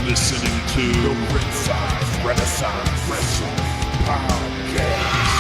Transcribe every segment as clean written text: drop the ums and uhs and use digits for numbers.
listening to the Ringside Renaissance Wrestling Podcast.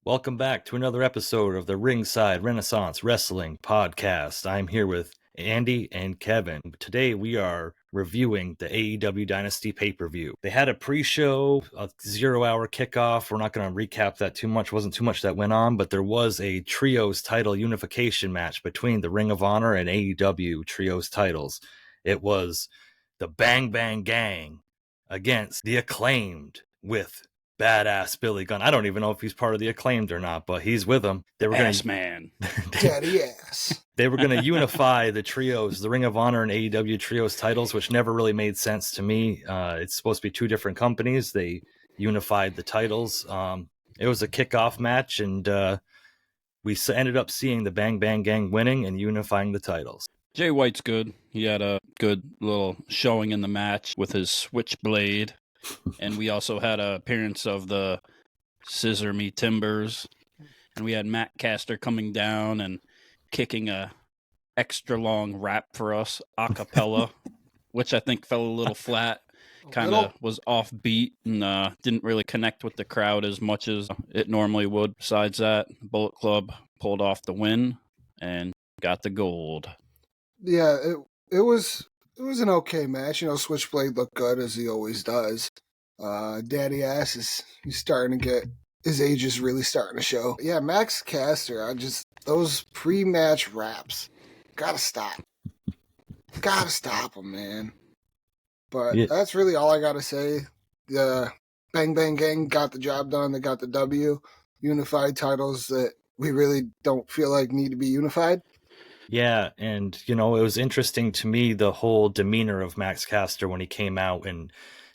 Welcome back to another episode of the Ringside Renaissance Wrestling Podcast. I'm here with Andy and Kevin. Today we are reviewing the AEW Dynasty pay-per-view. They had a pre-show, a 0-hour kickoff. We're not going to recap that too much. Wasn't too much that went on, but there was a trios title unification match between the Ring of Honor and AEW trios titles. It was the Bang Bang Gang against the Acclaimed with badass Billy Gunn. I don't even know if he's part of the Acclaimed or not, but he's with them. They were Ass man. Daddy ass. They were going to unify the trios, the Ring of Honor and AEW trios titles, which never really made sense to me. It's supposed to be two different companies. They unified the titles. It was a kickoff match, and we ended up seeing the Bang Bang Gang winning and unifying the titles. Jay White's good. He had a good little showing in the match with his switchblade. And we also had an appearance of the Scissor Me Timbers. And we had Matt Caster coming down and kicking a extra long rap for us, a cappella, which I think fell a little flat. Kind of was offbeat and didn't really connect with the crowd as much as it normally would. Besides that, Bullet Club pulled off the win and got the gold. Yeah, it was an okay match. You know, Switchblade looked good as he always does. Daddy ass he's starting to get, his age is really starting to show. Yeah, Max Caster, those pre-match raps, gotta stop. Gotta stop them, man. But yeah, that's really all I gotta say. The Bang Bang Gang got the job done. They got the W. Unified titles that we really don't feel like need to be unified. Yeah, and, you know, it was interesting to me, the whole demeanor of Max Caster when he came out and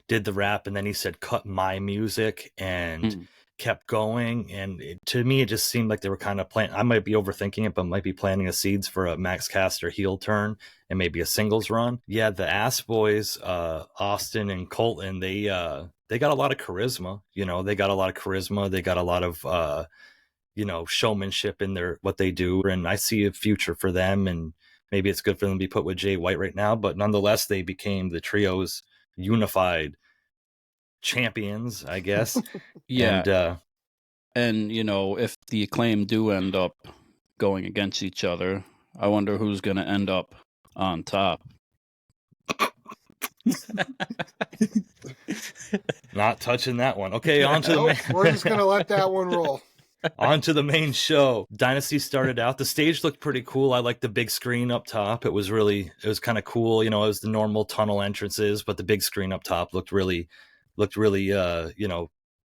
did the rap, and then he said, cut my music, and kept going. And to me, it just seemed like they were kind of playing, I might be overthinking it, but might be planting the seeds for a Max Caster heel turn and maybe a singles run. Yeah, the Ass Boys, Austin and Colton, they got a lot of charisma. You know, they got a lot of charisma. They got a lot of, showmanship in what they do. And I see a future for them, and maybe it's good for them to be put with Jay White right now, but nonetheless, they became the trio's unified champions, I guess. Yeah. And, you know, if the Acclaim do end up going against each other, I wonder who's going to end up on top. Not touching that one. Okay, on to the we're just going to let that one roll. On to the main show. Dynasty started out. The stage looked pretty cool. I liked the big screen up top. It was kind of cool. You know, it was the normal tunnel entrances, but the big screen up top looked really,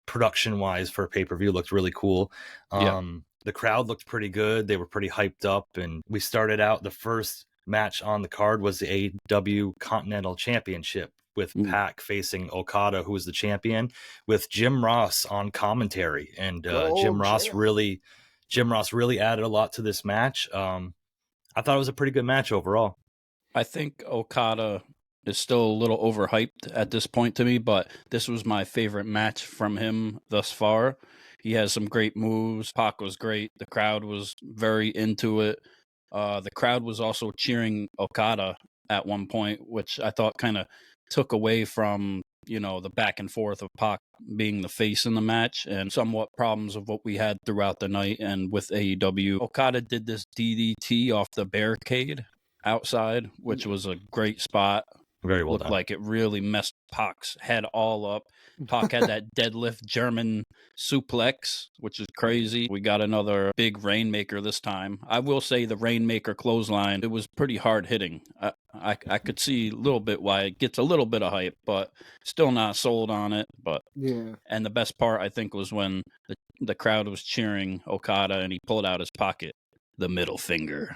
production wise for a pay-per-view looked really cool. The crowd looked pretty good. They were pretty hyped up, and we started out, the first match on the card was the AEW Continental Championship with Pac facing Okada, who was the champion, with Jim Ross on commentary. And Jim Ross really added a lot to this match. I thought it was a pretty good match overall. I think Okada is still a little overhyped at this point to me, but this was my favorite match from him thus far. He has some great moves. Pac was great. The crowd was very into it. The crowd was also cheering Okada at one point, which I thought kind of took away from, the back and forth of Pac being the face in the match and somewhat problems of what we had throughout the night. And with AEW, Okada did this DDT off the barricade outside, which was a great spot. Very well Looked done. like it really messed Pac's head all up. Pac had that deadlift German suplex, which is crazy. We got another big Rainmaker this time. I will say the Rainmaker clothesline, it was pretty hard hitting. I could see a little bit why it gets a little bit of hype, but still not sold on it. But yeah. And the best part, I think, was when the crowd was cheering Okada and he pulled out his pocket, the middle finger.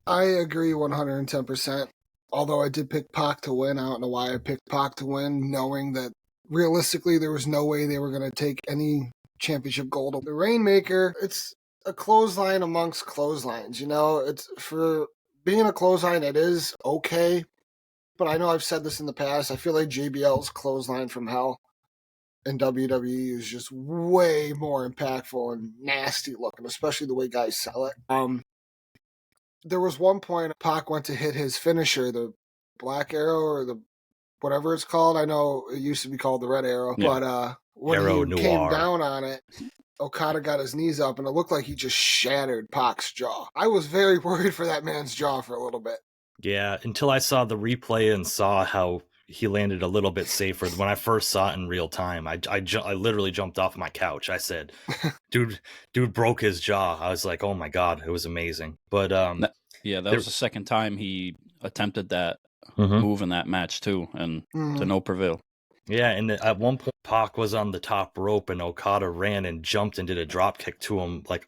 I agree 110%. Although I did pick Pac to win, I don't know why I picked Pac to win, knowing that realistically there was no way they were going to take any championship gold. The Rainmaker, it's a clothesline amongst clotheslines, it's for being a clothesline, it is okay, but I know I've said this in the past, I feel like JBL's clothesline from hell. in WWE is just way more impactful and nasty looking, especially the way guys sell it. There was one point Pac went to hit his finisher, the Black Arrow or the whatever it's called. I know it used to be called the Red Arrow, but when Arrow he Noir. came down on it, Okada got his knees up, and it looked like he just shattered Pac's jaw. I was very worried for that man's jaw for a little bit. Yeah, until I saw the replay and saw how he landed a little bit safer. When I first saw it in real time, I literally jumped off my couch. I said, dude broke his jaw. I was like, oh my God, it was amazing. But that was the second time he attempted that move in that match too, and to no prevail. Yeah, and at one point, Pac was on the top rope, and Okada ran and jumped and did a drop kick to him, like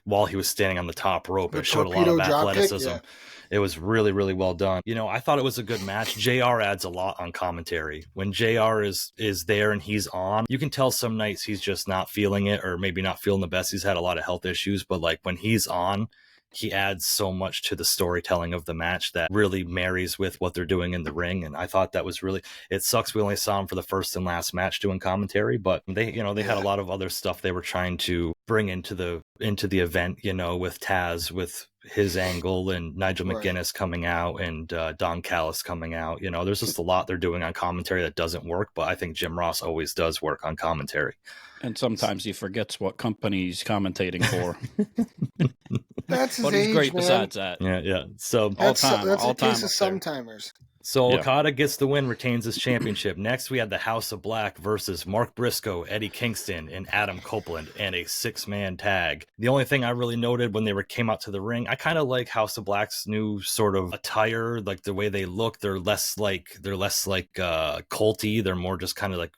while he was standing on the top rope. It showed a lot of athleticism. Yeah. It was really, really well done. You know, I thought it was a good match. JR adds a lot on commentary. When JR is there and he's on, you can tell some nights he's just not feeling it, or maybe not feeling the best. He's had a lot of health issues, but like when he's on, he adds so much to the storytelling of the match that really marries with what they're doing in the ring. And I thought that was really, it sucks we only saw him for the first and last match doing commentary, but they had a lot of other stuff they were trying to bring into the event, with Taz, with his angle, and Nigel McGuinness coming out, and Don Callis coming out. There's just a lot they're doing on commentary that doesn't work, but I think Jim Ross always does work on commentary. And sometimes he forgets what company he's commentating for. That's his but he's age, great man. besides that. Yeah. So that's a case of sometimers. So Okada gets the win, retains his championship. Next, we had the House of Black versus Mark Briscoe, Eddie Kingston, and Adam Copeland, and a 6-man tag. The only thing I really noted when they came out to the ring, I kind of like House of Black's new sort of attire, like the way they look. They're less like culty. They're more just kind of like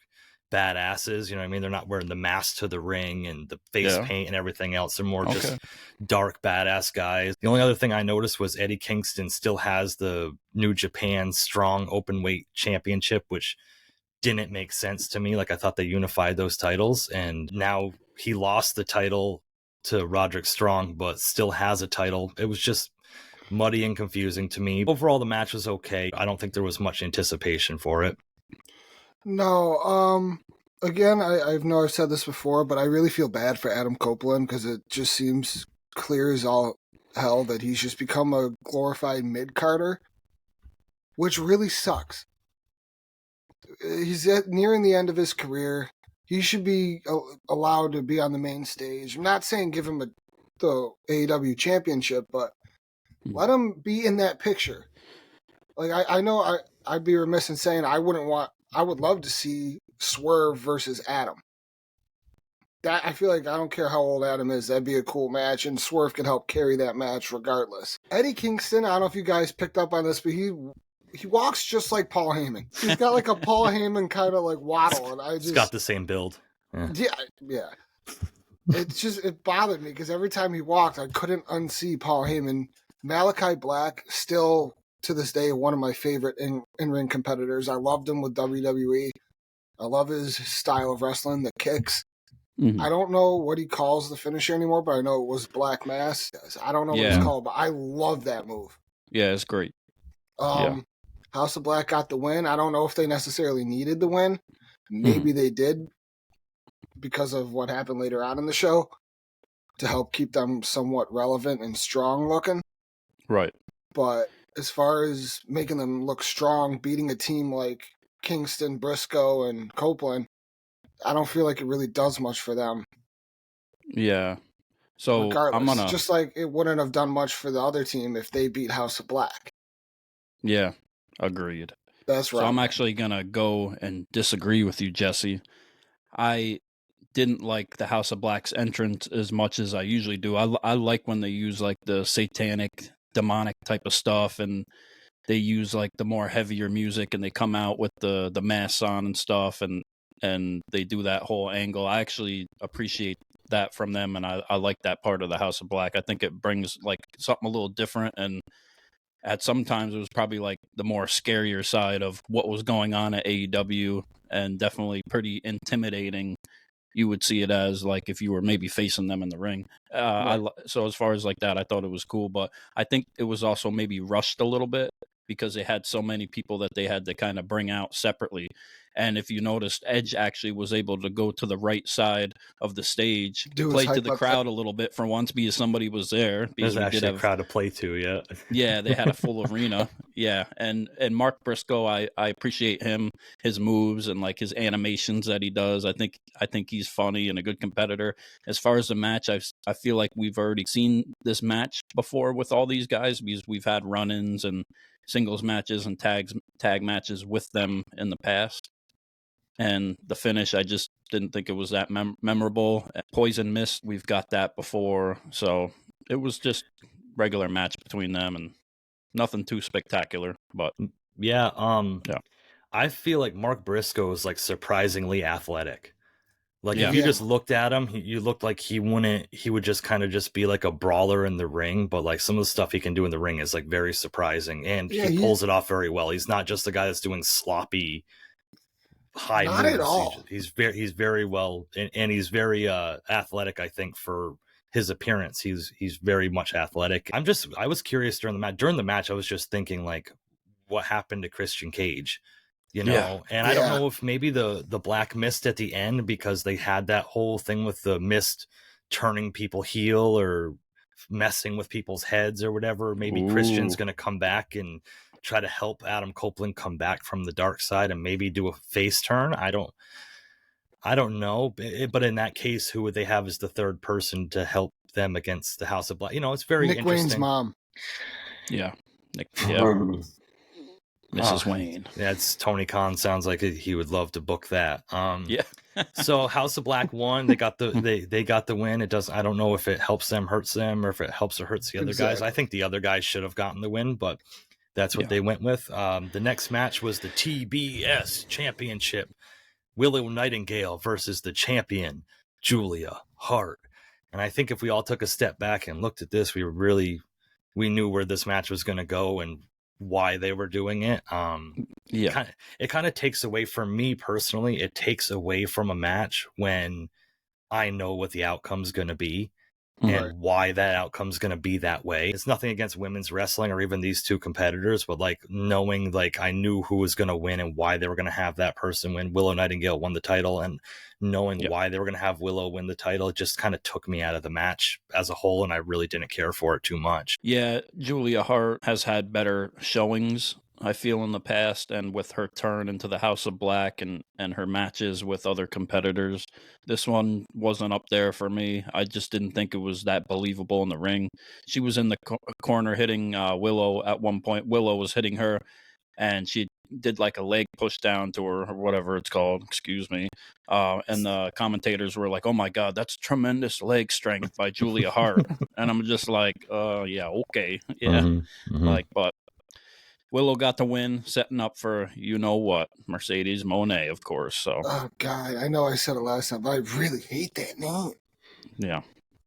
badasses, they're not wearing the mask to the ring and the face paint and everything else. They're more just dark badass guys. The only other thing I noticed was Eddie Kingston still has the New Japan Strong Openweight Championship, which didn't make sense to me. Like, I thought they unified those titles, and now he lost the title to Roderick Strong but still has a title. It was just muddy and confusing to me. Overall, the match was okay. I don't think there was much anticipation for it. No, again, I know I've said this before, but I really feel bad for Adam Copeland because it just seems clear as all hell that he's just become a glorified mid-carder, which really sucks. He's nearing the end of his career. He should be allowed to be on the main stage. I'm not saying give him the AEW Championship, but let him be in that picture. Like, I know I'd be remiss in saying I would love to see Swerve versus Adam. That, I feel like, I don't care how old Adam is, that'd be a cool match, and Swerve can help carry that match regardless. Eddie Kingston, I don't know if you guys picked up on this, but he walks just like Paul Heyman. He's got like a Paul Heyman kind of like waddle, and He's got the same build. Yeah. It bothered me because every time he walked, I couldn't unsee Paul Heyman. Malachi Black, still to this day, one of my favorite in-ring competitors. I loved him with WWE. I love his style of wrestling, the kicks. Mm-hmm. I don't know what he calls the finisher anymore, but I know it was Black Mass. I don't know what it's called, but I love that move. Yeah, it's great. House of Black got the win. I don't know if they necessarily needed the win. Maybe they did because of what happened later on in the show to help keep them somewhat relevant and strong looking. Right. But as far as making them look strong, beating a team like Kingston, Briscoe, and Copeland, I don't feel like it really does much for them. Yeah. So regardless, just like it wouldn't have done much for the other team if they beat House of Black. Yeah, agreed. That's right. So I'm actually going to go and disagree with you, Jesse. I didn't like the House of Black's entrance as much as I usually do. I like when they use like the satanic, demonic type of stuff, and they use like the more heavier music, and they come out with the masks on and stuff, and they do that whole angle. I actually appreciate that from them, and I like that part of the House of Black. I think it brings like something a little different, and at some times it was probably like the more scarier side of what was going on at AEW, and definitely pretty intimidating. You would see it as like if you were maybe facing them in the ring. So as far as like that, I thought it was cool, but I think it was also maybe rushed a little bit. because they had so many people that they had to kind of bring out separately. And if you noticed, Edge actually was able to go to the right side of the stage, play to the crowd a little bit for once because somebody was there. Because there's actually a crowd to play to, yeah. Yeah, they had a full arena. Yeah, and Mark Briscoe, I appreciate him, his moves and like his animations that he does. I think he's funny and a good competitor. As far as the match, I feel like we've already seen this match before with all these guys because we've had run-ins and singles matches and tag matches with them in the past. And the finish, I just didn't think it was that memorable. Poison Mist, we've got that before, so it was just regular match between them and nothing too spectacular. But yeah, yeah. I feel like Mark Briscoe is like surprisingly athletic. Like Yeah. if you just looked at him, you looked like he would just kind of just be like a brawler in the ring. But like some of the stuff he can do in the ring is like very surprising, and he pulls it off very well. He's not just a guy that's doing sloppy high not moves. At all. He's very well, and he's very athletic. I think for his appearance, he's very much athletic. I was curious during the match. During the match, I was just thinking like, what happened to Christian Cage? You know, Yeah. And I don't know if maybe the black mist at the end, because they had that whole thing with the mist turning people heel or messing with people's heads or whatever. Maybe Christian's going to come back and try to help Adam Copeland come back from the dark side and maybe do a face turn. I don't know, but in that case, who would they have as the third person to help them against the House of Black? You know, it's very Nick interesting. Wayne's mom. Yeah. Nick, yeah. Mrs. Wayne. Yeah, it's Tony Khan. Sounds like he would love to book that. Yeah. So House of Black won. They got they got the win. It doesn't. I don't know if it helps them, hurts them, or if it helps or hurts the other guys. I think the other guys should have gotten the win, but that's what they went with. The next match was the TBS Championship. Willow Nightingale versus the champion, Julia Hart. And I think if we all took a step back and looked at this, we knew where this match was going to go and why they were doing it. It kind of takes away from me personally. It takes away from a match when I know what the outcome's going to be. And why that outcome's going to be that way. It's nothing against women's wrestling or even these two competitors, but like knowing, like I knew who was going to win and why they were going to have that person win. Willow Nightingale won the title, and knowing why they were going to have Willow win the title, it just kind of took me out of the match as a whole, and I really didn't care for it too much. Yeah, Julia Hart has had better showings, I feel, in the past, and with her turn into the House of Black and her matches with other competitors, this one wasn't up there for me. I just didn't think it was that believable in the ring. She was in the corner hitting Willow at one point. Willow was hitting her, and she did like a leg push down to her, or whatever it's called, excuse me. And the commentators were like, oh my God, that's tremendous leg strength by Julia Hart. And I'm just like, yeah, okay. Yeah. Like, but Willow got the win, setting up for you-know-what, Mercedes Moné, of course. So. Oh, God, I know I said it last time, but I really hate that name. Yeah.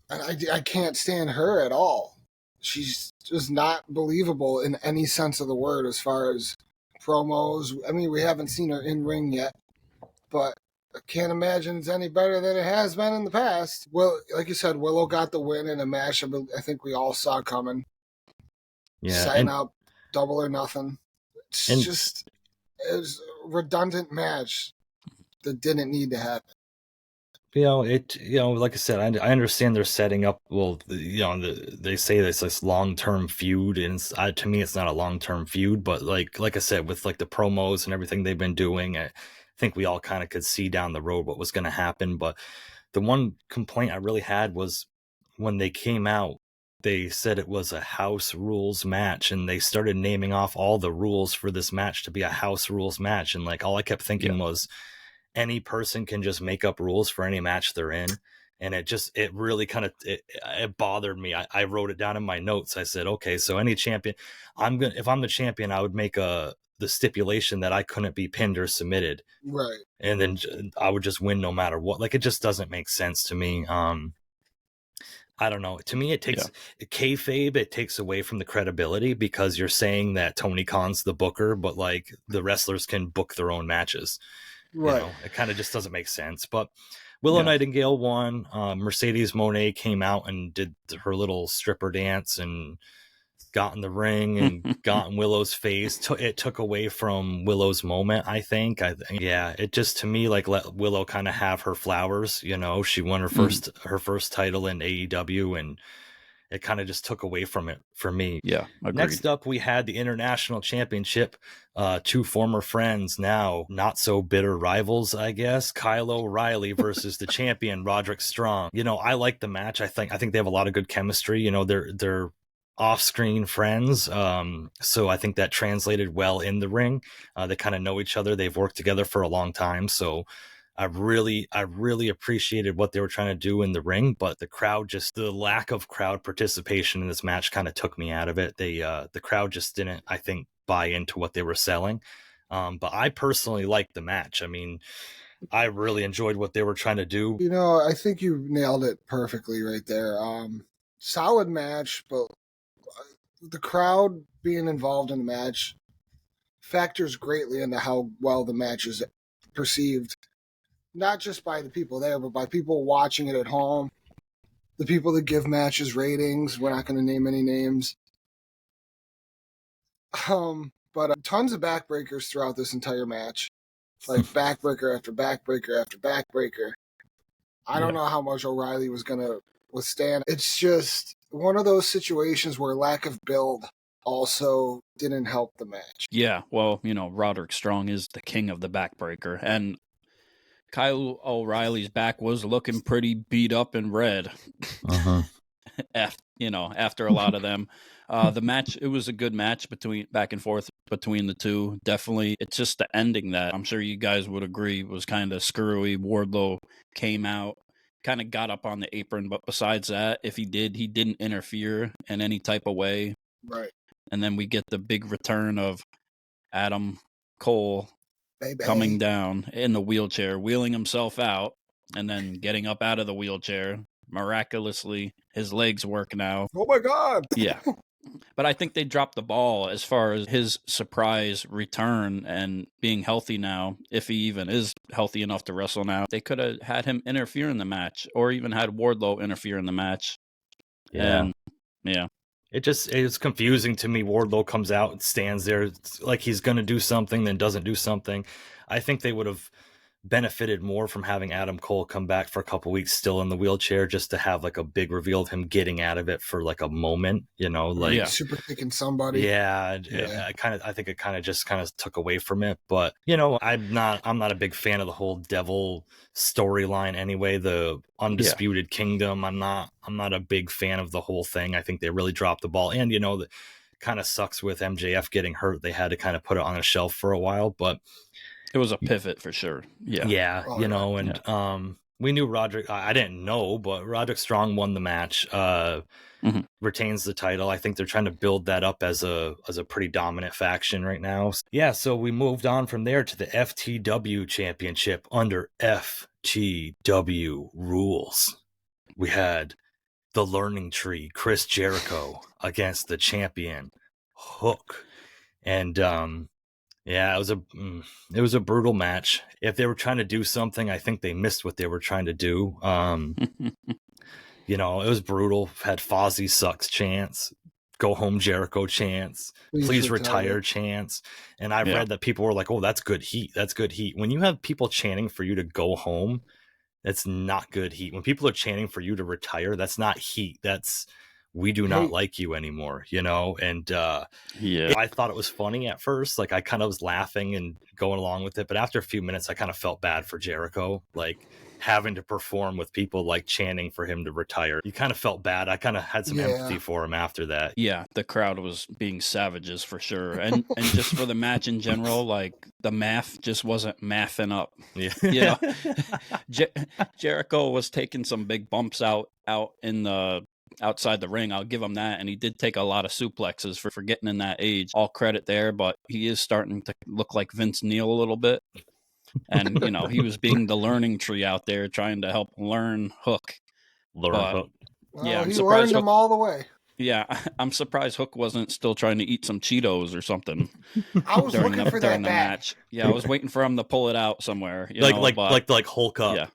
And I can't stand her at all. She's just not believable in any sense of the word as far as promos. I mean, we haven't seen her in ring yet, but I can't imagine it's any better than it has been in the past. Well, like you said, Willow got the win in a match I think we all saw coming. Yeah. Sign up. Double or nothing. It was a redundant match that didn't need to happen. Like I said, I understand they're setting up. Well, they say this long-term feud, and to me, it's not a long-term feud. But like I said, with like the promos and everything they've been doing, I think we all kind of could see down the road what was going to happen. But the one complaint I really had was when they came out. They said it was a house rules match, and they started naming off all the rules for this match to be a house rules match. And like all I kept thinking was any person can just make up rules for any match they're in. And it really kind of it bothered me. I wrote it down in my notes. I said, okay, so any champion, if I'm the champion, I would make the stipulation that I couldn't be pinned or submitted. Right. And then I would just win no matter what. Like it just doesn't make sense to me. I don't know. To me, it takes kayfabe. It takes away from the credibility because you're saying that Tony Khan's the booker, but like the wrestlers can book their own matches. Right. It kind of just doesn't make sense. But Willow Nightingale won. Mercedes Moné came out and did her little stripper dance, and got in the ring and got in Willow's face. It took away from Willow's moment, I think. Yeah, it just, to me, like, let Willow kind of have her flowers. You know, she won her first title in AEW, and it kind of just took away from it for me. Yeah, agreed. Next up, we had the International Championship. Two former friends, now not so bitter rivals, I guess. Kyle O'Reilly versus the champion Roderick Strong. You know, I like the match. I think they have a lot of good chemistry. You know, they're off-screen friends, so I think that translated well in the ring. They kind of know each other. They've worked together for a long time, so I really appreciated what they were trying to do in the ring, but the lack of crowd participation in this match kind of took me out of it. The crowd just didn't, I think, buy into what they were selling. But I personally liked the match. I mean, I really enjoyed what they were trying to do. You know, I think you nailed it perfectly right there. Solid match, but the crowd being involved in the match factors greatly into how well the match is perceived. Not just by the people there, but by people watching it at home. The people that give matches ratings. We're not going to name any names. But tons of backbreakers throughout this entire match. Like backbreaker after backbreaker after backbreaker. I don't know how much O'Reilly was going to withstand. It's just one of those situations where lack of build also didn't help the match. Yeah, well, you know, Roderick Strong is the king of the backbreaker, and Kyle O'Reilly's back was looking pretty beat up and red. After a lot of them. The match, it was a good match back and forth between the two. Definitely, it's just the ending that I'm sure you guys would agree was kind of screwy. Wardlow came out, kind of got up on the apron, but besides that, if he didn't interfere in any type of way. Right. And then we get the big return of Adam Cole coming down in the wheelchair, wheeling himself out, and then getting up out of the wheelchair. Miraculously, his legs work now. Oh my God! Yeah. But I think they dropped the ball as far as his surprise return and being healthy now, if he even is healthy enough to wrestle now. They could have had him interfere in the match, or even had Wardlow interfere in the match. Yeah. And, yeah. It's confusing to me. Wardlow comes out and stands there like he's going to do something, then doesn't do something. I think they would have benefited more from having Adam Cole come back for a couple weeks still in the wheelchair, just to have like a big reveal of him getting out of it for like a moment, you know, like super kicking somebody. Yeah. I think it kind of took away from it, but you know, I'm not a big fan of the whole devil storyline anyway. The Undisputed Kingdom, I'm not a big fan of the whole thing. I think they really dropped the ball, and you know, that kind of sucks with MJF getting hurt. They had to kind of put it on a shelf for a while, but it was a pivot for sure. Yeah. You know, and we knew Roderick. I didn't know, but Roderick Strong won the match, retains the title. I think they're trying to build that up as a pretty dominant faction right now. Yeah, so we moved on from there to the FTW Championship under FTW rules. We had the Learning Tree, Chris Jericho, against the champion Hook, and yeah, it was a brutal match. If they were trying to do something, I think they missed what they were trying to do. You know, it was brutal. Had Fozzy sucks chants, go home Jericho chants, please retire chants. And I've read that people were like, "Oh, that's good heat. That's good heat." When you have people chanting for you to go home, that's not good heat. When people are chanting for you to retire, that's not heat. That's we do not like you anymore, you know? And I thought it was funny at first. Like, I kind of was laughing and going along with it. But after a few minutes, I kind of felt bad for Jericho, like having to perform with people like chanting for him to retire. You kind of felt bad. I kind of had some empathy for him after that. Yeah, the crowd was being savages for sure. And just for the match in general, like the math just wasn't mathing up. Yeah. You know, Jericho was taking some big bumps out in the outside the ring. I'll give him that. And he did take a lot of suplexes for getting in that age. All credit there, but he is starting to look like Vince Neil a little bit. And, you know, he was being the learning tree out there trying to help learn Hook. Well, yeah, he learned them all the way. Yeah, I'm surprised Hook wasn't still trying to eat some Cheetos or something. I was looking for that match. Yeah, I was waiting for him to pull it out somewhere. Like Hulk up. Yeah.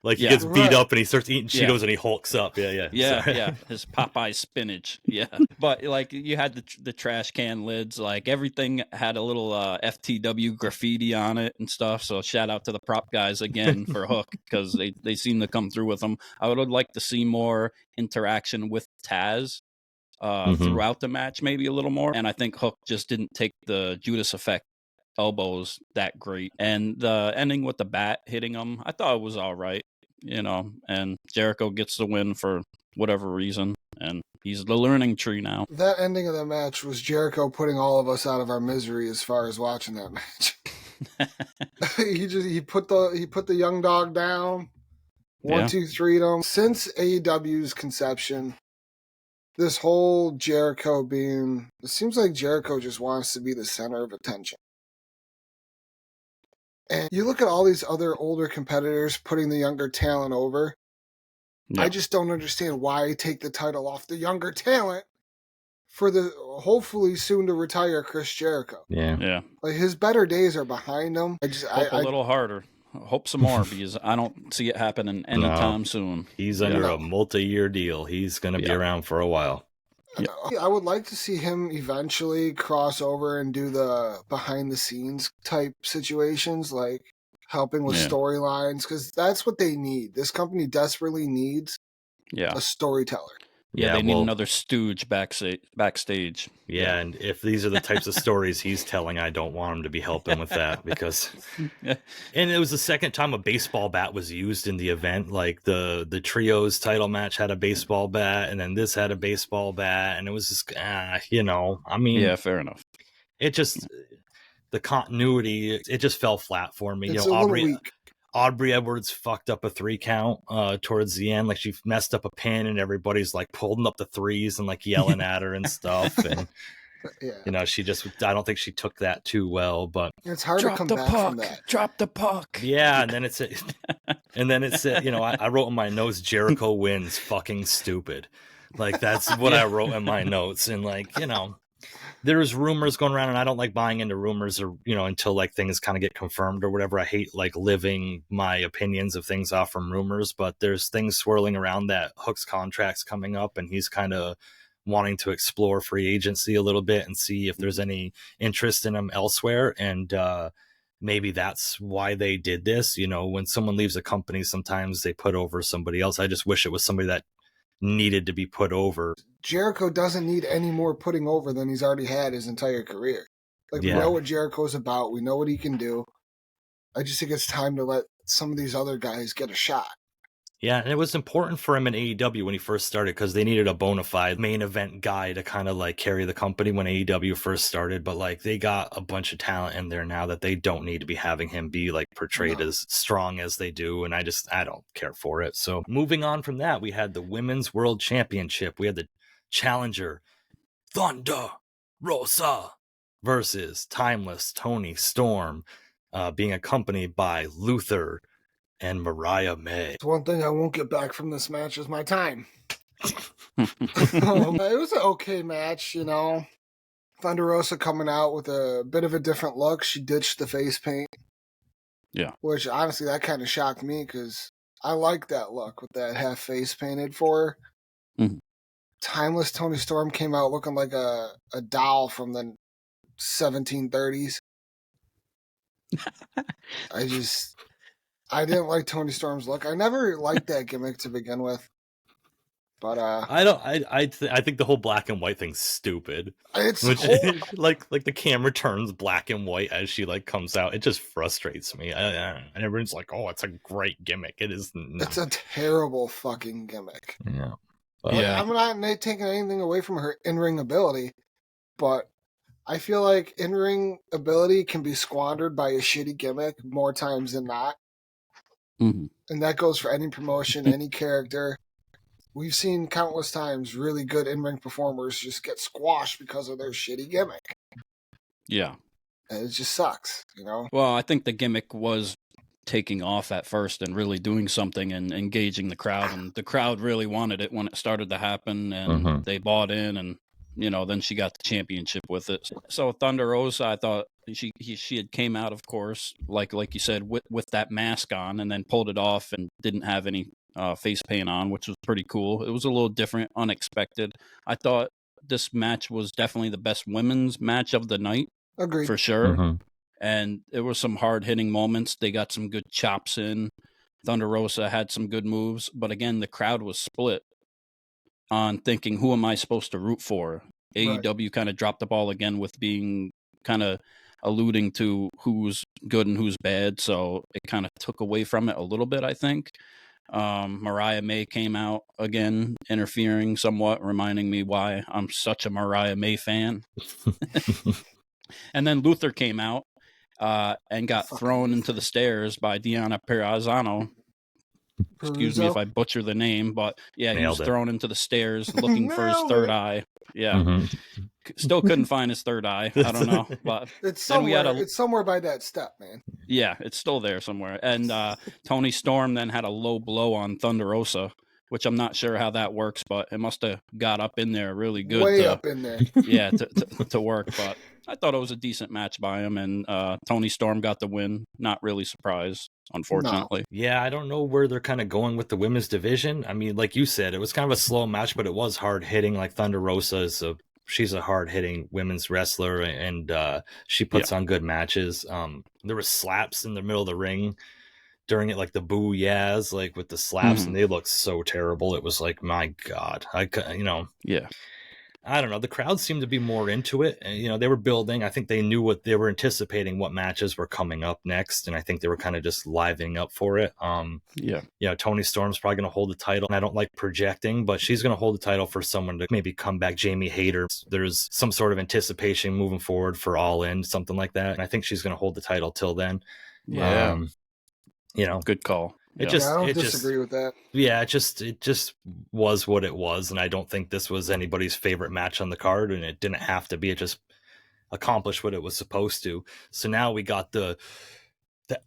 Like he Yeah. gets beat Right. up and he starts eating Yeah. Cheetos and he hulks up. Yeah. Yeah, Sorry. yeah, his Popeye spinach. Yeah, but like you had the trash can lids, like everything had a little FTW graffiti on it and stuff. So shout out to the prop guys again for Hook because they seem to come through with them. I would like to see more interaction with Taz throughout the match, maybe a little more. And I think Hook just didn't take the Judas effect elbows that great, and the ending with the bat hitting him, I thought it was all right. And Jericho gets the win for whatever reason, and he's the learning tree now. That ending of the match was Jericho putting all of us out of our misery as far as watching that match. he put the young dog down. Yeah. 1, 2, 3 them. Since AEW's conception, this whole Jericho it seems like Jericho just wants to be the center of attention. And you look at all these other older competitors putting the younger talent over. Yeah. I just don't understand why take the title off the younger talent for the hopefully soon to retire Chris Jericho. Yeah. Like his better days are behind him. Hope a little harder. Hope some more because I don't see it happening anytime soon. He's under a multi-year deal. He's going to be around for a while. I would like to see him eventually cross over and do the behind the scenes type situations, like helping with storylines, because that's what they need. This company desperately needs a storyteller. Yeah, they need another stooge backstage. Yeah, and if these are the types of stories he's telling, I don't want him to be helping with that because. And it was the second time a baseball bat was used in the event. Like the trios title match had a baseball bat, and then this had a baseball bat, and it was just, I mean, yeah, fair enough. It just the continuity, it just fell flat for me. It's a little weak. Aubrey Edwards fucked up a 3 count towards the end. Like she messed up a pin and everybody's like pulling up the 3s and like yelling at her and stuff. And, I don't think she took that too well, but it's hard to come back from that. Drop the puck. Yeah. And then I wrote in my notes, Jericho wins fucking stupid. Like that's what I wrote in my notes. And like, there's rumors going around and I don't like buying into rumors or, until like things kind of get confirmed or whatever. I hate like living my opinions of things off from rumors, but there's things swirling around that Hook's contract's coming up and he's kind of wanting to explore free agency a little bit and see if there's any interest in him elsewhere. And maybe that's why they did this. When someone leaves a company, sometimes they put over somebody else. I just wish it was somebody that needed to be put over. Jericho doesn't need any more putting over than he's already had his entire career. Like, we know what Jericho's about. We know what he can do. I just think it's time to let some of these other guys get a shot. Yeah, and it was important for him in AEW when he first started because they needed a bona fide main event guy to kind of like carry the company when AEW first started. But like they got a bunch of talent in there now that they don't need to be having him be like portrayed as strong as they do. And I don't care for it. So moving on from that, we had the Women's World Championship. We had the challenger, Thunder Rosa, versus Timeless Toni Storm, being accompanied by Luther and Mariah May. One thing I won't get back from this match is my time. It was an okay match, Thunder Rosa coming out with a bit of a different look. She ditched the face paint. Yeah. Which, honestly, that kind of shocked me because I like that look with that half face painted for her. Mm-hmm. Timeless Toni Storm came out looking like a doll from the 1730s. I didn't like Toni Storm's look. I never liked that gimmick to begin with. But I think the whole black and white thing's stupid. It's like the camera turns black and white as she like comes out. It just frustrates me. And everyone's like, "Oh, it's a great gimmick." It is. No. It's a terrible fucking gimmick. Yeah. I'm not taking anything away from her in-ring ability, but I feel like in-ring ability can be squandered by a shitty gimmick more times than not. Mm-hmm. And that goes for any promotion, any character. We've seen countless times really good in-ring performers just get squashed because of their shitty gimmick. Yeah. And it just sucks, Well, I think the gimmick was taking off at first and really doing something and engaging the crowd. And the crowd really wanted it when it started to happen. And they bought in and, then she got the championship with it. So Thunder Rosa, I thought She had came out, of course, like you said, with that mask on, and then pulled it off and didn't have any face paint on, which was pretty cool. It was a little different, unexpected. I thought this match was definitely the best women's match of the night, Agreed. for sure. Mhm. And there were some hard hitting moments. They got some good chops in. Thunder Rosa had some good moves, but again, the crowd was split on thinking, who am I supposed to root for? Right. AEW kind of dropped the ball again with being kind of alluding to who's good and who's bad, so it kind of took away from it a little bit, I think. Mariah May came out again, interfering somewhat, reminding me why I'm such a Mariah May fan. And then Luther came out and got Fucking thrown Luther. into the stairs by Deanna Perrazano. Excuse me if I butcher the name, but yeah, he Nailed was it. thrown into the stairs looking for his Nailed third it. eye. Yeah, Mhm. still couldn't find his third eye. I don't know, but It's then we somewhere. had It's somewhere by that step, man. yeah, it's still there somewhere. And Tony Storm then had a low blow on Thunder Rosa, which I'm not sure how that works, but it must have got up in there really good. Way up in there. Yeah, to work. But I thought it was a decent match by him, and Tony Storm got the win. Not really surprised, unfortunately. Yeah, I don't know where they're kind of going with the women's division. I mean, like you said, it was kind of a slow match, but it was hard hitting. Like Thunder Rosa she's a hard hitting women's wrestler, and she puts on good matches. There was slaps in the middle of the ring during it, like the boo yas, like with the slaps, and they looked so terrible. It was like, my God, Yeah. I don't know. The crowd seemed to be more into it. And, they were building. I think they knew what they were anticipating, what matches were coming up next. And I think they were kind of just livening up for it. Tony Storm's probably going to hold the title. And I don't like projecting, but she's going to hold the title for someone to maybe come back. Jamie Hayter. There's some sort of anticipation moving forward for All In, something like that. And I think she's going to hold the title till then. Yeah. Good call. I don't disagree with that. Yeah, it just was what it was, and I don't think this was anybody's favorite match on the card, and it didn't have to be. It just accomplished what it was supposed to. So now we got the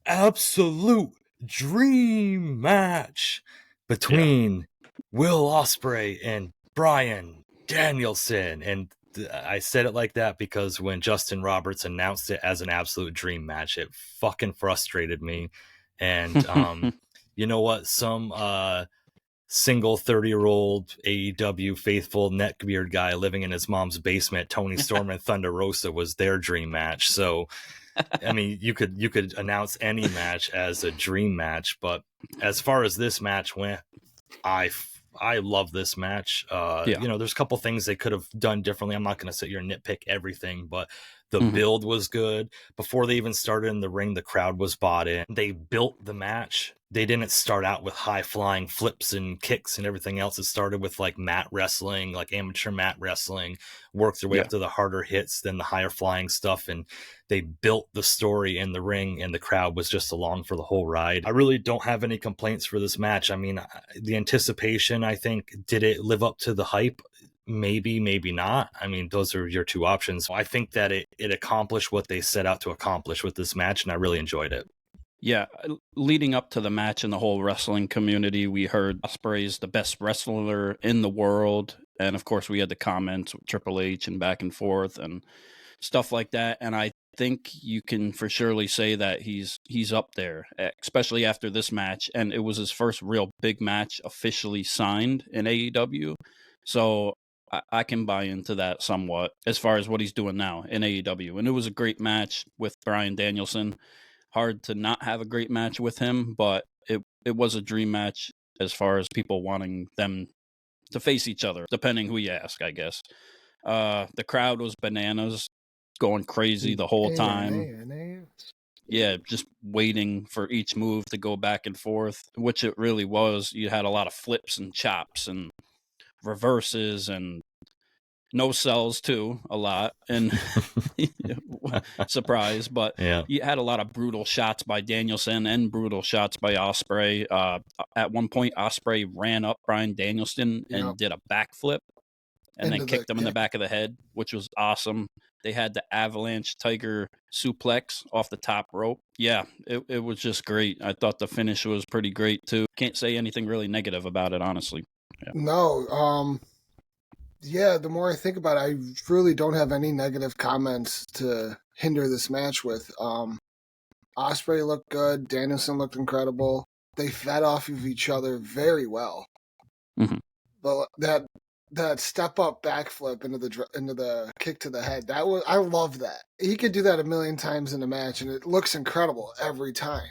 absolute dream match between Will Ospreay and Bryan Danielson, and I said it like that because when Justin Roberts announced it as an absolute dream match, it fucking frustrated me. And you know what? Some single 30-year-old AEW faithful neckbeard guy living in his mom's basement, Tony Storm and Thunder Rosa, was their dream match. So, I mean, you could announce any match as a dream match, but as far as this match went, I love this match. There's a couple things they could have done differently. I'm not going to sit here and nitpick everything, but the build was good. Before they even started in the ring, the crowd was bought in. They built the match. They didn't start out with high-flying flips and kicks and everything else. It started with like mat wrestling, like amateur mat wrestling, worked their way up to the harder hits, then the higher-flying stuff, and they built the story in the ring, and the crowd was just along for the whole ride. I really don't have any complaints for this match. I mean, the anticipation, I think, did it live up to the hype? Maybe, maybe not. I mean, those are your two options. I think that it accomplished what they set out to accomplish with this match, and I really enjoyed it. Yeah, leading up to the match in the whole wrestling community, we heard Ospreay's the best wrestler in the world. And of course, we had the comments with Triple H and back and forth and stuff like that. And I think you can for surely say that he's up there, especially after this match. And it was his first real big match officially signed in AEW. So I can buy into that somewhat as far as what he's doing now in AEW. And it was a great match with Bryan Danielson. Hard to not have a great match with him, but it was a dream match as far as people wanting them to face each other, depending who you ask, I guess. The crowd was bananas, going crazy the whole time. Yeah, just waiting for each move to go back and forth, which it really was. You had a lot of flips and chops and reverses and no sells too, a lot, and surprise, but you had a lot of brutal shots by Danielson and brutal shots by Ospreay. At one point, Ospreay ran up Bryan Danielson and did a backflip and then kicked him in the back of the head, which was awesome. They had the avalanche tiger suplex off the top rope. Yeah, it was just great. I thought the finish was pretty great too. Can't say anything really negative about it, honestly. Yeah. No, yeah, the more I think about it, I really don't have any negative comments to hinder this match with. Ospreay looked good. Danielson looked incredible. They fed off of each other very well. Mhm. But that step up backflip into the kick to the head, I love that. He could do that a million times in a match, and it looks incredible every time.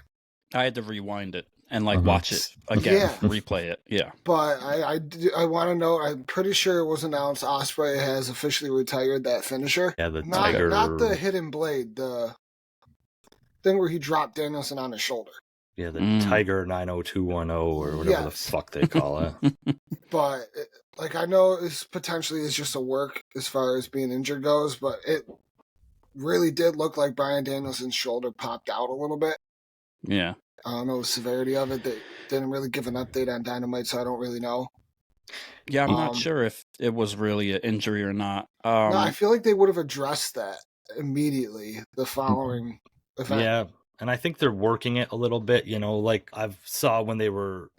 I had to rewind it and watch it again, Yeah. replay it. Yeah. But I want to know. I'm pretty sure it was announced Ospreay has officially retired that finisher. Yeah, the not, Tiger. not the hidden blade, the thing where he dropped Danielson on his shoulder. Yeah, the Tiger 90210 or whatever the fuck they call it. But I know this potentially is just a work as far as being injured goes, but it really did look like Bryan Danielson's shoulder popped out a little bit. Yeah. I don't know the severity of it. They didn't really give an update on Dynamite, so I don't really know. Yeah, I'm not sure if it was really an injury or not. No, I feel like they would have addressed that immediately the following event. Yeah, and I think they're working it a little bit. Like I've saw when they were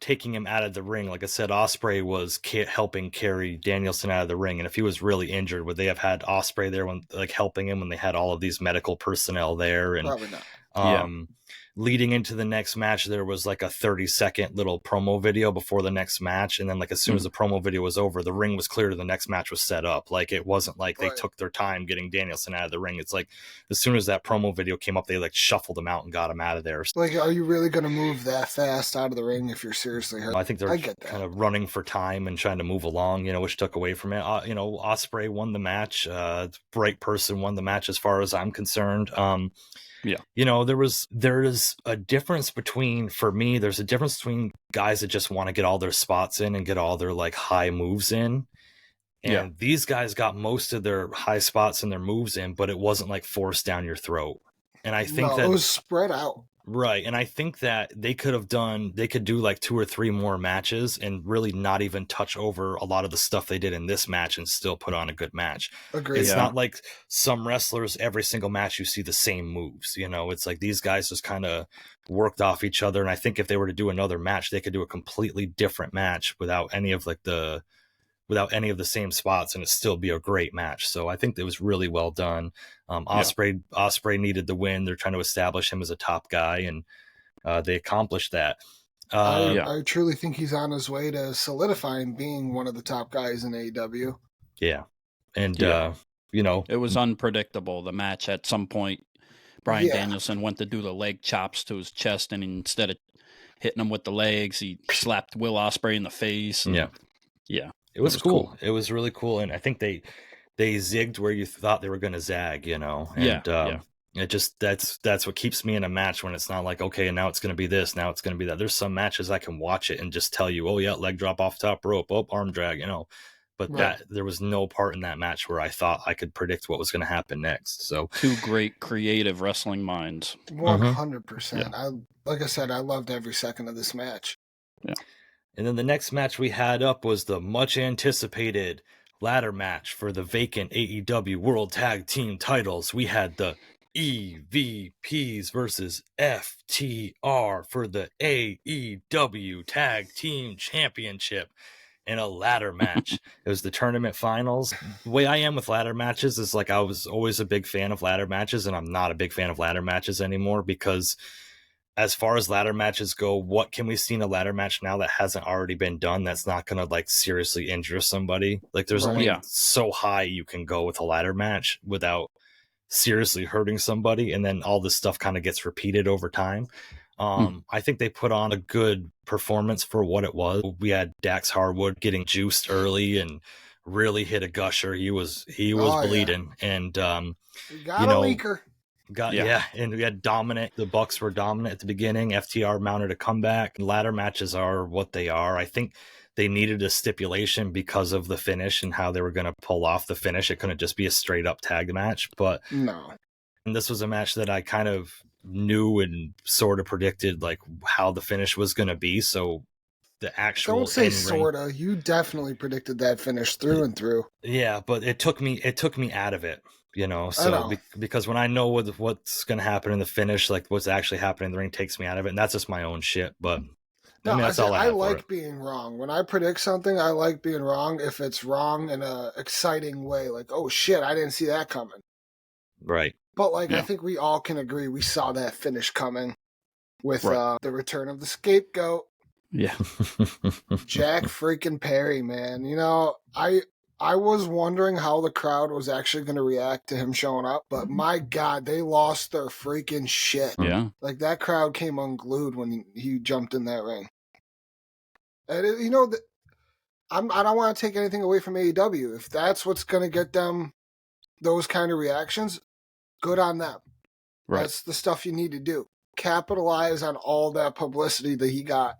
taking him out of the ring. Like I said, Ospreay was helping carry Danielson out of the ring, and if he was really injured, would they have had Ospreay there when helping him when they had all of these medical personnel there? And probably not. Leading into the next match, there was like a 30-second little promo video before the next match, and then as soon as the promo video was over, the ring was cleared and the next match was set up. Like it wasn't like they took their time getting Danielson out of the ring. It's like as soon as that promo video came up, they shuffled him out and got him out of there. Are you really going to move that fast out of the ring if you're seriously hurt? I think they're kind of running for time and trying to move along, which took away from it. Ospreay won the match. Bright person won the match as far as I'm concerned. Yeah. There's a difference between guys that just want to get all their spots in and get all their high moves in. And these guys got most of their high spots and their moves in, but it wasn't forced down your throat. And I think that it was spread out. Right. And I think that they could do 2 or 3 more matches and really not even touch over a lot of the stuff they did in this match and still put on a good match. Agreed. It's not like some wrestlers, every single match you see the same moves. It's like these guys just kind of worked off each other. And I think if they were to do another match, they could do a completely different match without any of the same spots, and it still be a great match. So I think it was really well done. Ospreay needed the win. They're trying to establish him as a top guy, and they accomplished that. I truly think he's on his way to solidifying being one of the top guys in AEW. Yeah. And, it was unpredictable. The match at some point, Bryan Danielson went to do the leg chops to his chest, and instead of hitting him with the legs, he slapped Will Ospreay in the face. And, yeah. It was cool. It was really cool, and I think they zigged where you thought they were going to zag, And it just that's what keeps me in a match when it's not like, okay, and now it's going to be this, now it's going to be that. There's some matches I can watch it and just tell you, oh yeah, leg drop off top rope, arm drag, But that there was no part in that match where I thought I could predict what was going to happen next. So 2 great creative wrestling minds. 100%. Like I said, I loved every second of this match. Yeah. And then the next match we had up was the much anticipated ladder match for the vacant AEW World Tag Team titles. We had the EVPs versus FTR for the AEW Tag Team Championship in a ladder match. It was the tournament finals. The way I am with ladder matches is I was always a big fan of ladder matches, and I'm not a big fan of ladder matches anymore because as far as ladder matches go, what can we see in a ladder match now that hasn't already been done that's not going to seriously injure somebody? There's only so high you can go with a ladder match without seriously hurting somebody, and then all this stuff kind of gets repeated over time. I think they put on a good performance for what it was. We had Dax Harwood getting juiced early and really hit a gusher. He was bleeding, and got a leaker. And we had dominant. The Bucks were dominant at the beginning. FTR mounted a comeback. Ladder matches are what they are. I think they needed a stipulation because of the finish and how they were going to pull off the finish. It couldn't just be a straight up tag match. But no, and this was a match that I kind of knew and sort of predicted how the finish was going to be. So the actual don't say sorta. You definitely predicted that finish through and through. Yeah, but it took me out of it. Because when I know what's going to happen in the finish, what's actually happening in the ring takes me out of it. And that's just my own shit. But that's all I like being wrong. When I predict something, I like being wrong if it's wrong in a exciting way. Oh shit, I didn't see that coming. Right. But I Yeah. think we all can agree we saw that finish coming with Right. the return of the scapegoat, Yeah. Jack freaking Perry, man. I was wondering how the crowd was actually going to react to him showing up, but my God, they lost their freaking shit. Yeah. That crowd came unglued when he jumped in that ring. And I don't want to take anything away from AEW. If that's what's going to get them those kind of reactions, good on them. Right. That's the stuff you need to do. Capitalize on all that publicity that he got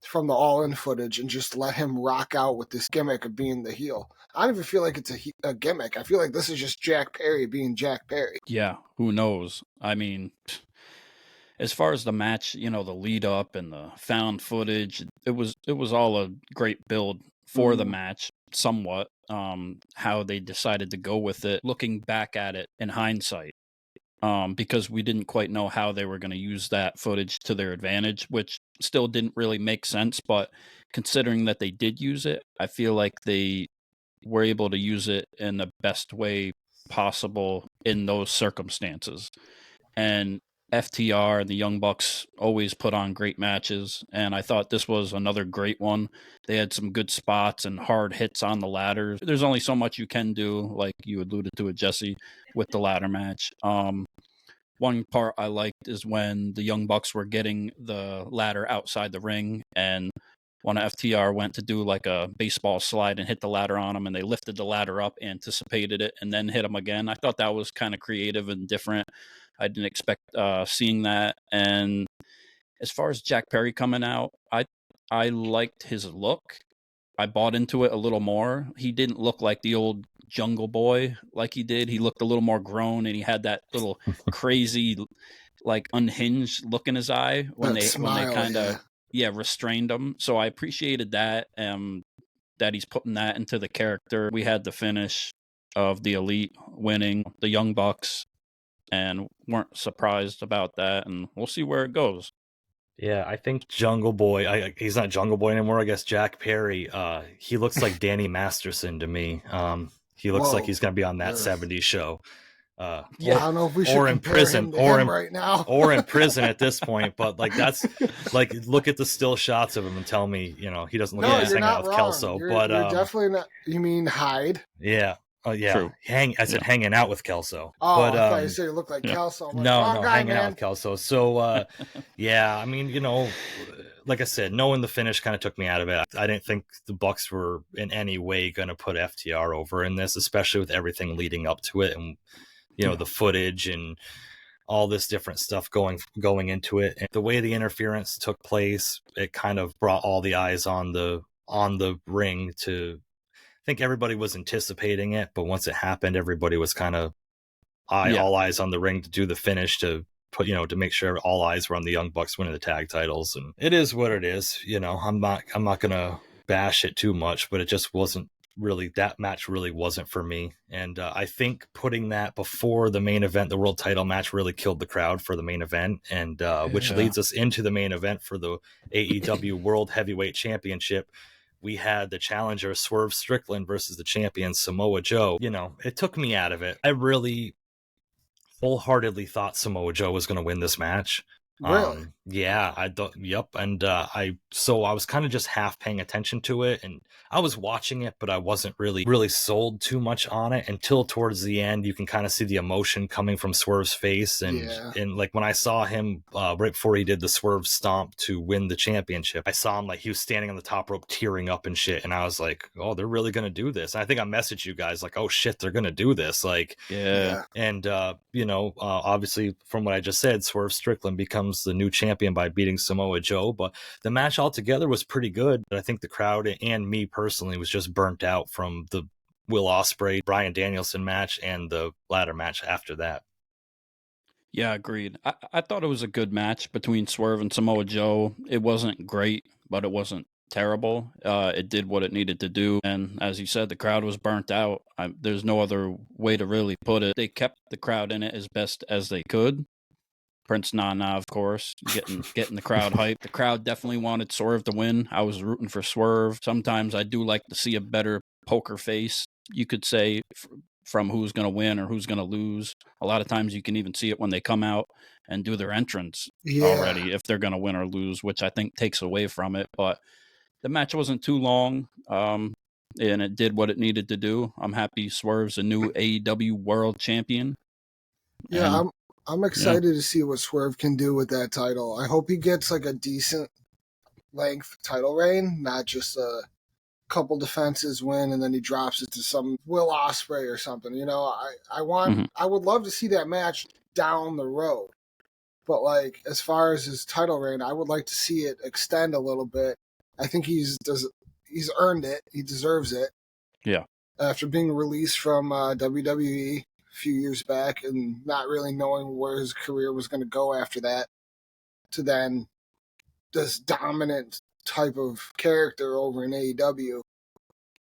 from the All-In footage and just let him rock out with this gimmick of being the heel. I don't even feel like it's a gimmick. I feel like this is just Jack Perry being Jack Perry. Yeah. Who knows? I mean, as far as the match, the lead up and the found footage, it was all a great build for the match, somewhat. How they decided to go with it, looking back at it in hindsight, because we didn't quite know how they were going to use that footage to their advantage, which still didn't really make sense. But considering that they did use it, I feel like they were able to use it in the best way possible in those circumstances. And FTR and the Young Bucks always put on great matches, and I thought this was another great one. They had some good spots and hard hits on the ladders. There's only so much you can do, like you alluded to it, Jesse, with the ladder match. One part I liked is when the Young Bucks were getting the ladder outside the ring, and when FTR went to do like a baseball slide and hit the ladder on him, and they lifted the ladder up, anticipated it, and then hit him again. I thought that was kind of creative and different. I didn't expect seeing that. And as far as Jack Perry coming out, I liked his look. I bought into it a little more. He didn't look like the old Jungle Boy like he did. He looked a little more grown, and he had that little crazy, like unhinged look in his eye when they kind of restrained him. So I appreciated that. That he's putting that into the character. We had the finish of the Elite winning the Young Bucks, and weren't surprised about that, and we'll see where it goes. Yeah, I think Jungle Boy, he's not Jungle Boy anymore, I guess Jack Perry, he looks like Danny Masterson to me. He looks like he's going to be on that 70s show. I don't know if we should or in prison right now. or in prison at this point, but that's look at the still shots of him and tell me, he doesn't look like he's hanging out with Kelso. You're definitely not. You mean Hyde? Yeah. Oh yeah, True. I said hanging out with Kelso. Oh, but, I thought you said you looked like Kelso. Like, no, hanging out with Kelso. So, yeah, I mean, like I said, knowing the finish kind of took me out of it. I didn't think the Bucks were in any way going to put FTR over in this, especially with everything leading up to it, and the footage and all this different stuff going into it. And the way the interference took place, it kind of brought all the eyes on the ring to. I think everybody was anticipating it, but once it happened, everybody was kind of all eyes on the ring to do the finish, to put, to make sure all eyes were on the Young Bucks winning the tag titles. And it is what it is. I'm not going to bash it too much, but it just wasn't really, that match really wasn't for me. And I think putting that before the main event, the world title match, really killed the crowd for the main event, and which leads us into the main event for the AEW World Heavyweight Championship. We had the challenger Swerve Strickland versus the champion Samoa Joe. It took me out of it. I really wholeheartedly thought Samoa Joe was going to win this match. Really? Yeah, I thought, yep. And I was kind of just half paying attention to it, and I was watching it, but I wasn't really sold too much on it until towards the end. You can kind of see the emotion coming from Swerve's face, and like when I saw him right before he did the Swerve stomp to win the championship, I saw him like he was standing on the top rope tearing up and shit, and I was like, oh, they're really gonna do this. And I think I messaged you guys like, oh shit, they're gonna do this, like, yeah. And obviously from what I just said, Swerve Strickland becomes the new champion by beating Samoa Joe. But the match altogether was pretty good. I think the crowd and me personally was just burnt out from the Will Ospreay Bryan Danielson match and the ladder match after that. Yeah, agreed. I thought it was a good match between Swerve and Samoa Joe. It wasn't great, but it wasn't terrible. It did what it needed to do, and as you said, the crowd was burnt out. There's no other way to really put it. They kept the crowd in it as best as they could. Prince Nana, of course, getting the crowd hyped. The crowd definitely wanted Swerve to win. I was rooting for Swerve. Sometimes I do like to see a better poker face, you could say, from who's going to win or who's going to lose. A lot of times you can even see it when they come out and do their entrance already, if they're going to win or lose, which I think takes away from it. But the match wasn't too long, and it did what it needed to do. I'm happy Swerve's a new AEW World Champion. Yeah, And, I'm excited to see what Swerve can do with that title. I hope he gets like a decent length title reign, not just a couple defenses win and then he drops it to some Will Ospreay or something. You know, I would love to see that match down the road. But like as far as his title reign, I would like to see it extend a little bit. I think he's earned it. He deserves it. Yeah. After being released from WWE a few years back and not really knowing where his career was going to go after that, to then this dominant type of character over in AEW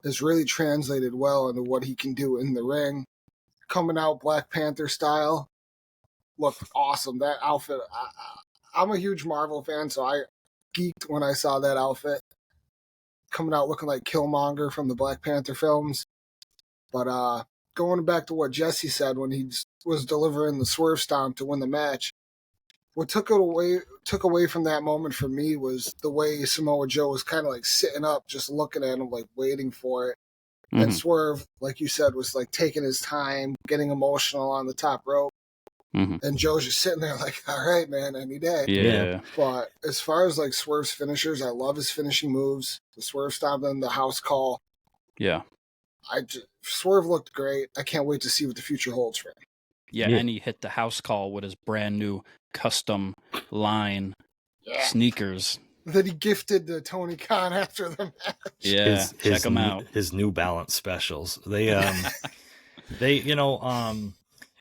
has really translated well into what he can do in the ring. Coming out Black Panther style looked awesome. That outfit, I'm a huge Marvel fan, so I geeked when I saw that outfit. Coming out looking like Killmonger from the Black Panther films. But going back to what Jesse said when he was delivering the Swerve Stomp to win the match, what took away from that moment for me was the way Samoa Joe was kind of like sitting up, just looking at him, like waiting for it. Mm-hmm. And Swerve, like you said, was like taking his time, getting emotional on the top rope. Mm-hmm. And Joe's just sitting there like, all right, man, any day. Yeah. But as far as like Swerve's finishers, I love his finishing moves. The Swerve Stomp and the house call. Yeah. Swerve looked great. I can't wait to see what the future holds for him. Yeah, and he hit the house call with his brand new custom line sneakers that he gifted to Tony Khan after the match. Yeah, check him out. His New Balance specials. They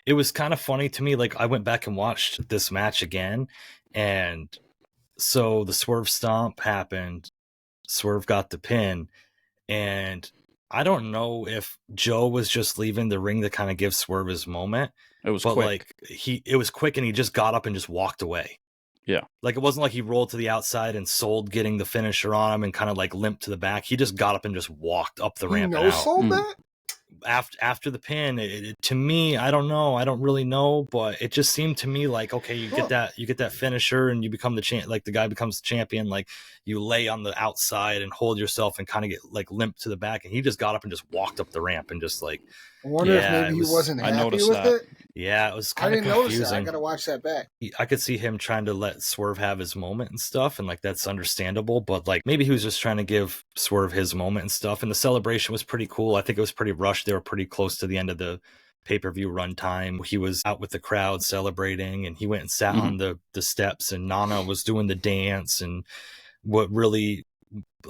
it was kind of funny to me. Like I went back and watched this match again, and so the Swerve Stomp happened. Swerve got the pin, and I don't know if Joe was just leaving the ring to kind of give Swerve his moment. It was quick. It was quick, and he just got up and just walked away. Yeah. Like it wasn't like he rolled to the outside and sold getting the finisher on him and kind of like limped to the back. He just got up and just walked up the ramp. Sold that? After the pin, to me, I don't know. I don't really know, but it just seemed to me like, okay, you get that finisher and you become the like the guy becomes the champion. Like you lay on the outside and hold yourself and kind of get like limp to the back. And he just got up and just walked up the ramp and just like, I wonder if maybe he wasn't happy with it. Yeah, it was kind of confusing. I didn't notice that. I got to watch that back. I could see him trying to let Swerve have his moment and stuff, and like that's understandable. But like maybe he was just trying to give Swerve his moment and stuff. And the celebration was pretty cool. I think it was pretty rushed. They were pretty close to the end of the pay-per-view runtime. He was out with the crowd celebrating, and he went and sat on the steps, and Nana was doing the dance. And what really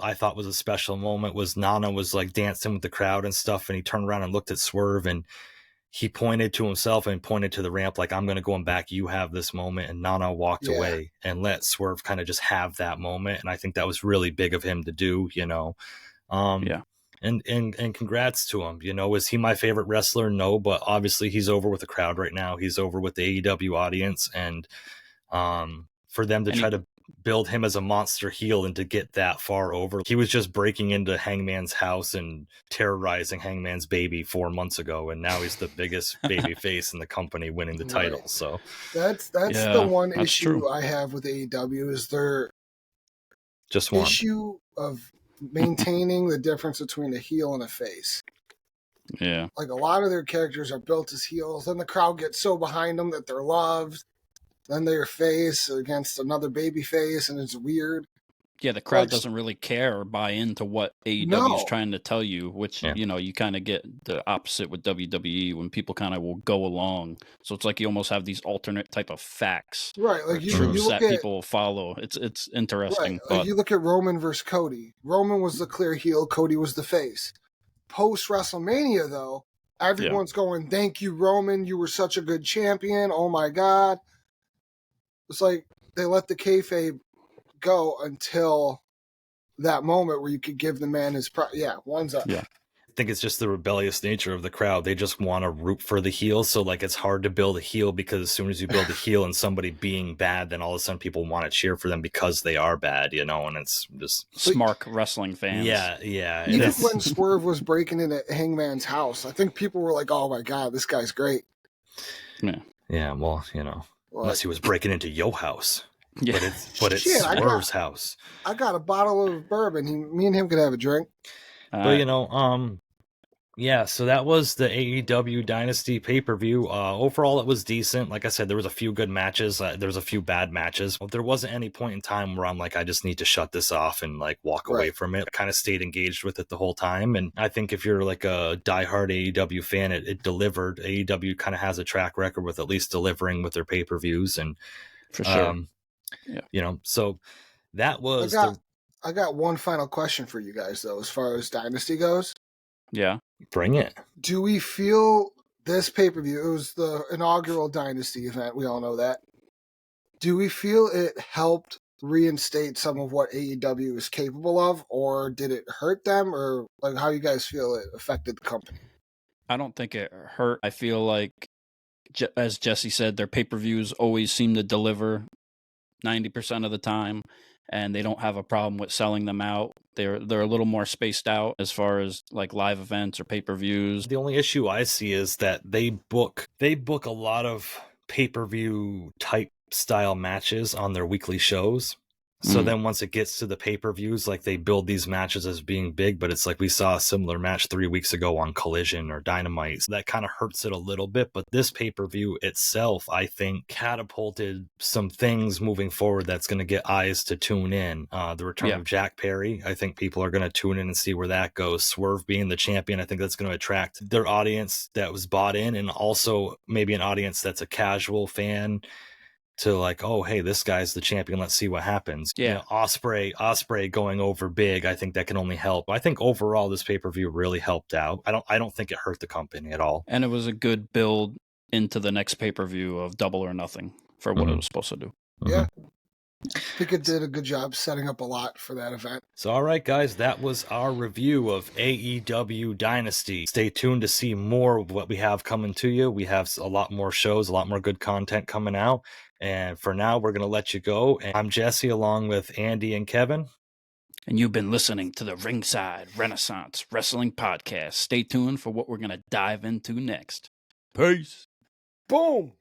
I thought was a special moment was Nana was like dancing with the crowd and stuff, and he turned around and looked at Swerve, and he pointed to himself and pointed to the ramp like, I'm going to go back. You have this moment. And Nana walked away and let Swerve kind of just have that moment. And I think that was really big of him to do, you know. And congrats to him. You know, is he my favorite wrestler? No, but obviously he's over with the crowd right now. He's over with the AEW audience. And for them to try to build him as a monster heel and to get that far over, he was just breaking into Hangman's house and terrorizing Hangman's baby 4 months ago, and now he's the biggest baby face in the company, winning the title. So that's the one issue I have with AEW is their just one issue of maintaining the difference between a heel and a face. Yeah, like a lot of their characters are built as heels, and the crowd gets so behind them that they're loved. Then they're face against another baby face, and it's weird. Yeah, the crowd doesn't really care or buy into what AEW is trying to tell you, which, you know, you kind of get the opposite with WWE when people kind of will go along. So it's like you almost have these alternate type of facts. Right. Like you truths look that people follow. It's interesting. Right. Like you look at Roman versus Cody. Roman was the clear heel. Cody was the face. Post-WrestleMania, though, everyone's going, thank you, Roman. You were such a good champion. Oh, my God. It's like they let the kayfabe go until that moment where you could give the man his one's up. Yeah. think it's just the rebellious nature of the crowd. They just want to root for the heel. So like it's hard to build a heel because as soon as you build a heel and somebody being bad, then all of a sudden people want to cheer for them because they are bad, you know, and it's just smart wrestling fans. Yeah. Even when Swerve was breaking in at Hangman's house, I think people were like, oh my God, this guy's great. Yeah, well, you know, unless he was breaking into your house. Yeah. But it's Shit, Swerve's house. I got a bottle of bourbon. Me and him could have a drink. But you know, yeah, so that was the AEW Dynasty pay-per-view. Overall, it was decent. Like I said, there was a few good matches. There was a few bad matches. But there wasn't any point in time where I'm like, I just need to shut this off and like walk away from it. I kind of stayed engaged with it the whole time. And I think if you're like a diehard AEW fan, it delivered. AEW kind of has a track record with at least delivering with their pay-per-views. And for sure. You know, so that was I got one final question for you guys, though, as far as Dynasty goes. Yeah. Bring it. Do we feel this pay-per-view, it was the inaugural Dynasty event, we all know that. Do we feel it helped reinstate some of what AEW is capable of, or did it hurt them, or like how you guys feel it affected the company? I don't think it hurt. I feel like, as Jesse said, their pay-per-views always seem to deliver 90% of the time, and they don't have a problem with selling them out. They're a little more spaced out as far as like live events or pay-per-views. The only issue I see is that they book a lot of pay-per-view type style matches on their weekly shows. So then once it gets to the pay-per-views, like they build these matches as being big, but it's like we saw a similar match 3 weeks ago on Collision or Dynamite. So that kind of hurts it a little bit. But this pay-per-view itself, I think, catapulted some things moving forward that's going to get eyes to tune in. The return of Jack Perry, I think people are going to tune in and see where that goes. Swerve being the champion, I think that's going to attract their audience that was bought in, and also maybe an audience that's a casual fan to like, oh, hey, this guy's the champion. Let's see what happens. Yeah. You know, Ospreay going over big. I think that can only help. I think overall this pay-per-view really helped out. I don't think it hurt the company at all. And it was a good build into the next pay-per-view of Double or Nothing for what it was supposed to do. Yeah. I think it did a good job setting up a lot for that event. So, all right, guys, that was our review of AEW Dynasty. Stay tuned to see more of what we have coming to you. We have a lot more shows, a lot more good content coming out. And for now, we're going to let you go. And I'm Jesse, along with Andy and Kevin. And you've been listening to the Ringside Renaissance Wrestling Podcast. Stay tuned for what we're going to dive into next. Peace. Boom.